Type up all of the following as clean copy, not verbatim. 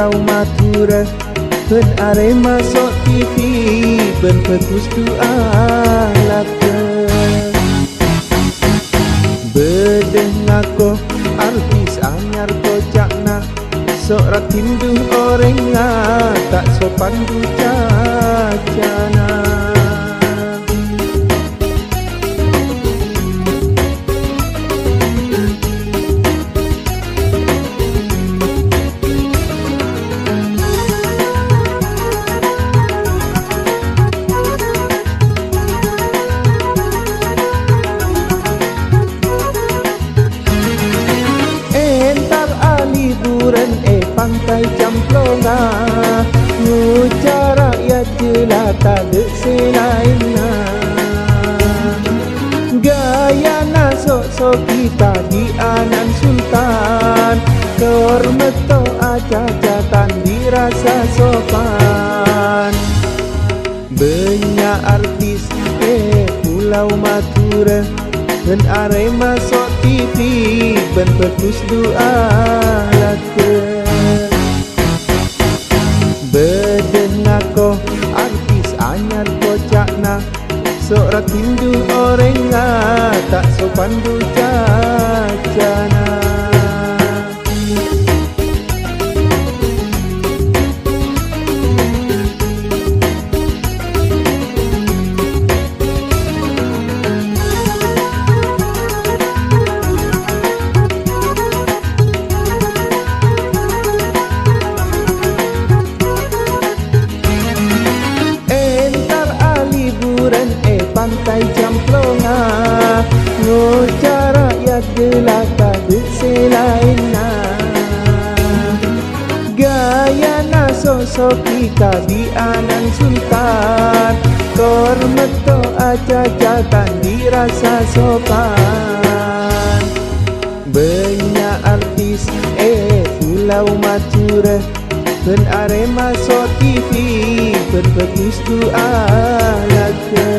Pulau Madura ben Arema sok TV ben bagus doa laka bedeh ngako artis anyar kocakna sok ratindu orenga tak sopan du cacana pantai Camplonga ngucara ya jelata dek selainna gaya nasok kita di anan sultan kormeto aja-jatan dirasa sopan banyak artis Pulau Madura dan Arema sok TV ben bagus doa laka bedeh ngako artis anyar kocakna sok ratindu orenga tak sopan du cacana pantai Camplonga ngucara ya gelata dek selainna gaya nasok kita di anan sultan kormeto aja-jatan dirasa sopan banyak artis Pulau Madura ben Arema sok TV ben bagus doa laka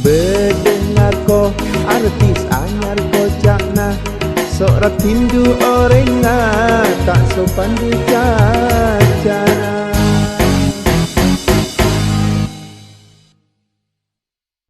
bedengarko artis anyar kocakna sok ratindu orenga tak sopan du